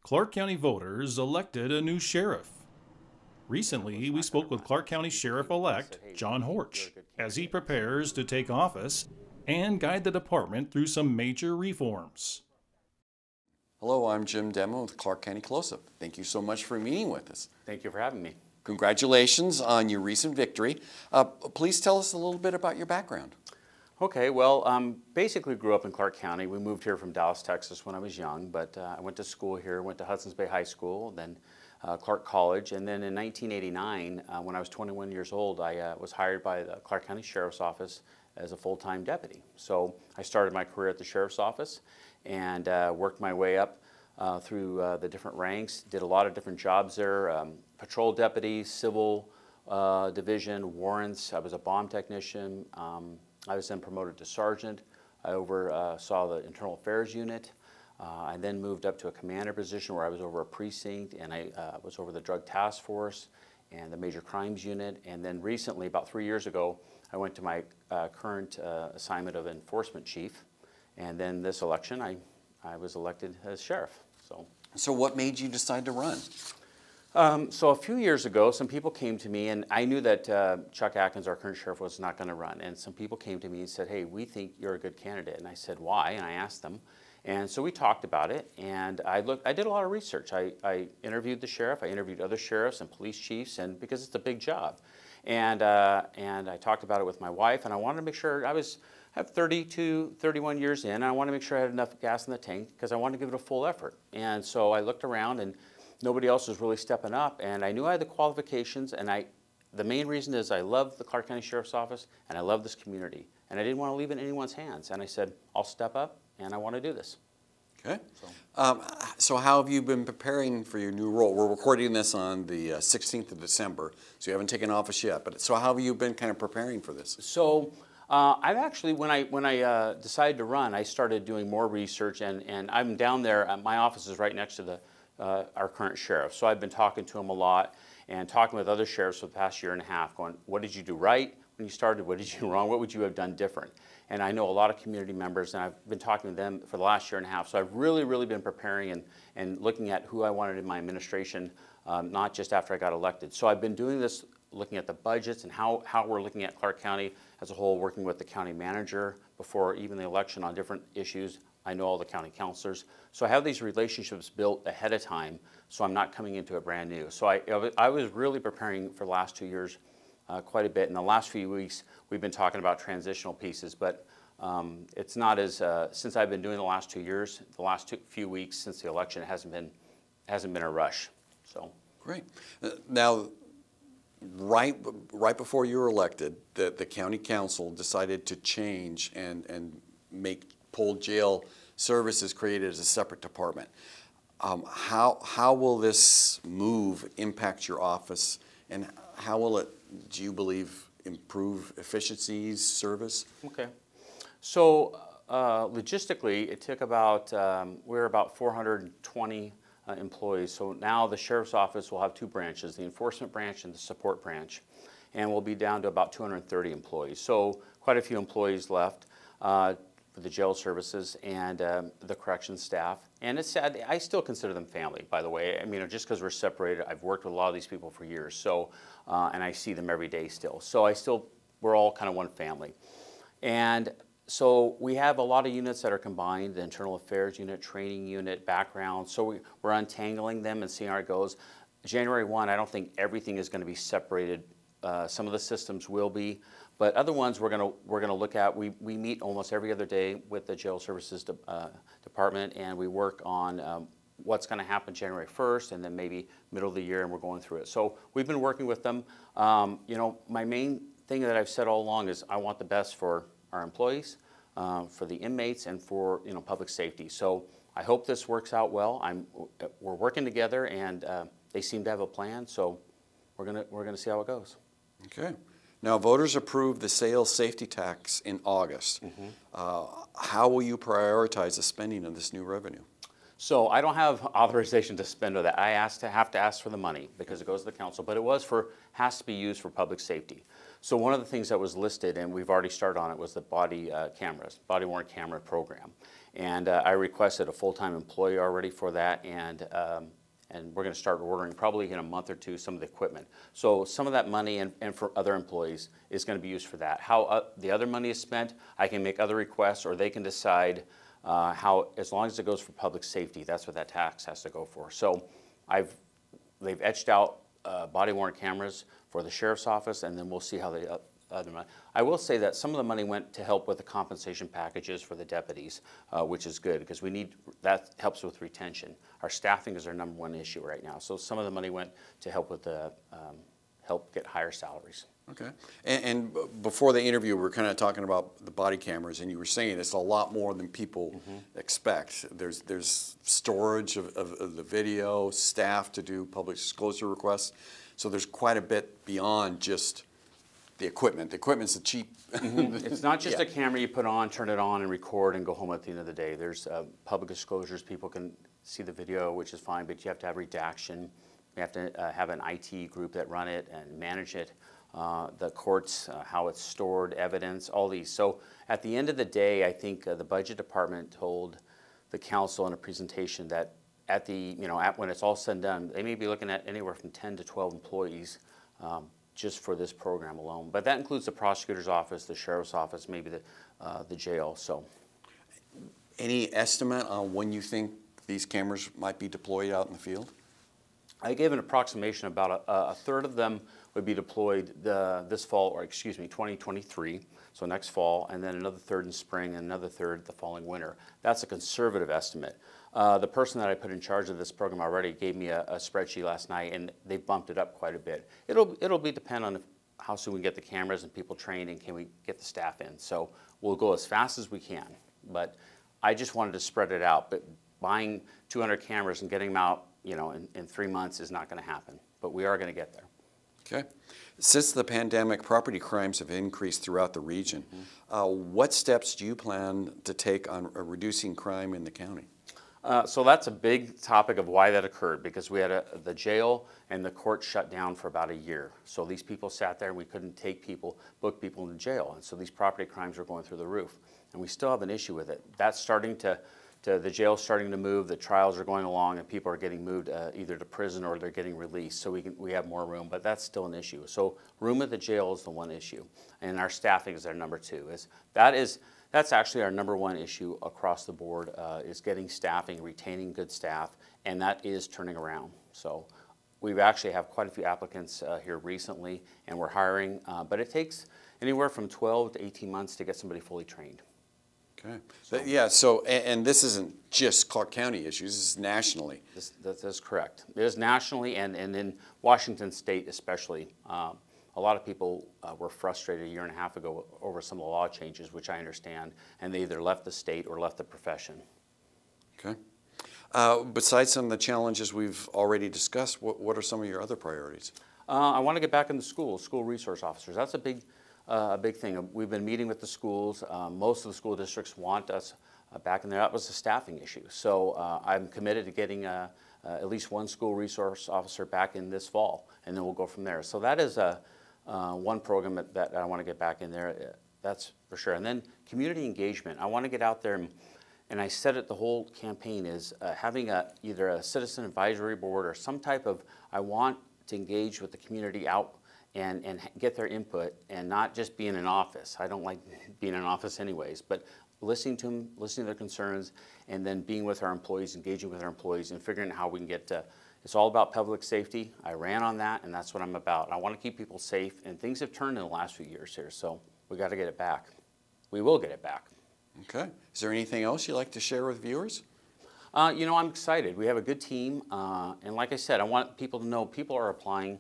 Clark County voters elected a new sheriff. Recently, we spoke with Clark County Sheriff-elect John Horch as he prepares to take office and guide the department through some major reforms. Hello, I'm Jim Demo with Clark County Close-Up. Thank you so much for meeting with us. Thank you for having me. Congratulations on your recent victory. Please tell us a little bit about your background. Okay, well, basically grew up in Clark County. We moved here from Dallas, Texas when I was young, but I went to school here, went to Hudson's Bay High School, then Clark College, and then in 1989, when I was 21 years old, I was hired by the Clark County Sheriff's Office as a full-time deputy. So I started my career at the Sheriff's Office and worked my way up through the different ranks, did a lot of different jobs there, patrol deputy, civil division, warrants. I was a bomb technician. I was then promoted to sergeant. I oversaw the internal affairs unit. I then moved up to a commander position where I was over a precinct, and I was over the drug task force and the major crimes unit. And then recently, about 3 years ago, I went to my current assignment of enforcement chief. And then this election, I was elected as sheriff. So what made you decide to run? So a few years ago, some people came to me, and I knew that Chuck Atkins, our current sheriff, was not going to run. And some people came to me and said, "Hey, we think you're a good candidate." And I said, "Why?" And I asked them. And so we talked about it, and I did a lot of research. I interviewed the sheriff, I interviewed other sheriffs and police chiefs, and because it's a big job. And I talked about it with my wife, and I wanted to make sure I have 31 years in, and I wanted to make sure I had enough gas in the tank because I wanted to give it a full effort. And so I looked around, and nobody else was really stepping up, and I knew I had the qualifications, and the main reason is I love the Clark County Sheriff's Office, and I love this community, and I didn't want to leave it in anyone's hands. And I said, I'll step up, and I want to do this. Okay. So how have you been preparing for your new role? We're recording this on the 16th of December, so you haven't taken office yet. But so how have you been kind of preparing for this? So I've actually, when I decided to run, I started doing more research, and I'm down there. My office is right next to our current sheriff. So I've been talking to him a lot and talking with other sheriffs for the past year and a half, going, what did you do right when you started? What did you do wrong? What would you have done different? And I know a lot of community members, and I've been talking to them for the last year and a half. So I've really been preparing and looking at who I wanted in my administration, not just after I got elected. So I've been doing this, looking at the budgets and how we're looking at Clark County as a whole, working with the county manager before even the election on different issues. I know all the county councilors. So I have these relationships built ahead of time, so I'm not coming into it brand new. So I was really preparing for the last 2 years quite a bit. In the last few weeks, we've been talking about transitional pieces, but it's not as, since I've been doing the last 2 years, the last few weeks since the election, it hasn't been a rush. So great. Now, right before you were elected, the county council decided to change and make Pole Jail Services created as a separate department. How will this move impact your office, and how will it, do you believe, improve efficiencies, service? Okay. So logistically, it took about, we're about 420 employees. So now the Sheriff's Office will have two branches, the enforcement branch and the support branch. And we'll be down to about 230 employees. So quite a few employees left for the jail services and the corrections staff. And it's sad, I still consider them family, by the way. I mean, just because we're separated, I've worked with a lot of these people for years. So, and I see them every day still. So we're all kind of one family. And so we have a lot of units that are combined, the internal affairs unit, training unit, background. So we're untangling them and seeing how it goes. January 1, I don't think everything is going to be separated. Some of the systems will be, but other ones we're gonna look at. We meet almost every other day with the jail services department, and we work on what's going to happen January 1st, and then maybe middle of the year, and we're going through it. So we've been working with them. You know, my main thing that I've said all along is I want the best for our employees, for the inmates, and for public safety. So I hope this works out well. We're working together, and they seem to have a plan. So we're gonna see how it goes. Okay. Now, voters approved the sales safety tax in August. How will you prioritize the spending of this new revenue? So I don't have authorization to spend that. I have to ask for the money because it goes to the council, but has to be used for public safety. So one of the things that was listed, and we've already started on it, was the body worn camera program. And I requested a full-time employee already for that, and we're going to start ordering probably in a month or two some of the equipment. So some of that money and for other employees is going to be used for that. How the other money is spent, I can make other requests, or they can decide how, as long as it goes for public safety, that's what that tax has to go for. So they've etched out body-worn cameras for the sheriff's office, and then we'll see how the other money. I will say that some of the money went to help with the compensation packages for the deputies, which is good because that helps with retention. Our staffing is our #1 issue right now. So some of the money went to help with help get higher salaries. Okay. And before the interview, we were kind of talking about the body cameras, and you were saying it's a lot more than people expect. There's storage of the video, staff to do public disclosure requests. So there's quite a bit beyond just the equipment. The equipment's the cheap. It's not just a camera you put on, turn it on, and record and go home at the end of the day. There's public disclosures. People can see the video, which is fine, but you have to have redaction. You have to have an IT group that run it and manage it. The courts, how it's stored, evidence, all these. So at the end of the day, I think the budget department told the council in a presentation that when it's all said and done, they may be looking at anywhere from 10 to 12 employees just for this program alone. But that includes the prosecutor's office, the sheriff's office, maybe the jail. So, any estimate on when you think these cameras might be deployed out in the field? I gave an approximation about a third of them would be deployed this fall, or excuse me, 2023, so next fall, and then another third in spring and another third the following winter. That's a conservative estimate. The person that I put in charge of this program already gave me a spreadsheet last night, and they bumped it up quite a bit. It'll depend on how soon we get the cameras and people trained, and can we get the staff in. So we'll go as fast as we can, but I just wanted to spread it out. But buying 200 cameras and getting them out, in 3 months is not going to happen, but we are going to get there. Okay. Since the pandemic, property crimes have increased throughout the region. What steps do you plan to take on reducing crime in the county? So that's a big topic of why that occurred, because we had the jail and the court shut down for about a year. So these people sat there and we couldn't book people into jail. And so these property crimes were going through the roof. And we still have an issue with it. That's starting the jail's starting to move, the trials are going along, and people are getting moved either to prison or they're getting released. So we have more room, but that's still an issue. So room at the jail is the one issue. And our staffing is our #2. That's actually our #1 issue across the board, is getting staffing, retaining good staff, and that is turning around. So we actually have quite a few applicants here recently, and we're hiring, but it takes anywhere from 12 to 18 months to get somebody fully trained. Okay. Yeah, so, and this isn't just Clark County issues, this is nationally. That is correct. It is nationally, and in Washington State especially. A lot of people were frustrated a year and a half ago over some of the law changes, which I understand, and they either left the state or left the profession. Okay. Besides some of the challenges we've already discussed, what are some of your other priorities? I want to get back into school resource officers. That's a big thing. We've been meeting with the schools. Most of the school districts want us back in there. That was a staffing issue. So I'm committed to getting at least one school resource officer back in this fall, and then we'll go from there. So that is one program that I want to get back in there. That's for sure. And then community engagement. I want to get out there, and I said it the whole campaign is having either a citizen advisory board or some type of, I want to engage with the community out and get their input and not just be in an office. I don't like being in an office anyways, but listening to them, listening to their concerns, and then being with our employees, engaging with our employees, and figuring out how we can get it's all about public safety. I ran on that, and that's what I'm about. I want to keep people safe, and things have turned in the last few years here, so we got to get it back. We will get it back. Okay. Is there anything else you'd like to share with viewers? I'm excited. We have a good team, and like I said, I want people to know people are applying.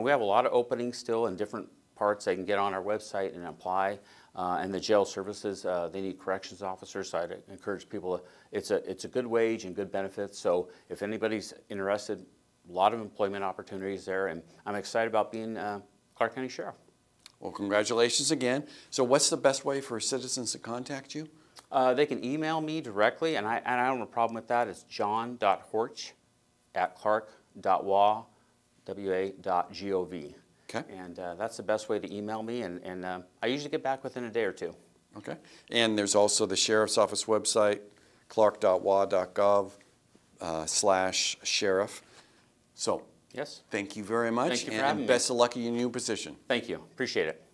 We have a lot of openings still in different parts. They can get on our website and apply. And the jail services, they need corrections officers, so I'd encourage people. It's a good wage and good benefits, so if anybody's interested, a lot of employment opportunities there, and I'm excited about being Clark County Sheriff. Well, congratulations again. So what's the best way for citizens to contact you? They can email me directly, and I don't have a problem with that. It's john.horch@clark.wa.gov. Okay. And that's the best way to email me, and I usually get back within a day or two. Okay. And there's also the Sheriff's Office website, clark.wa.gov/sheriff. So, Yes. thank you very much, Thank you for having me. best of luck in your new position. Thank you. Appreciate it.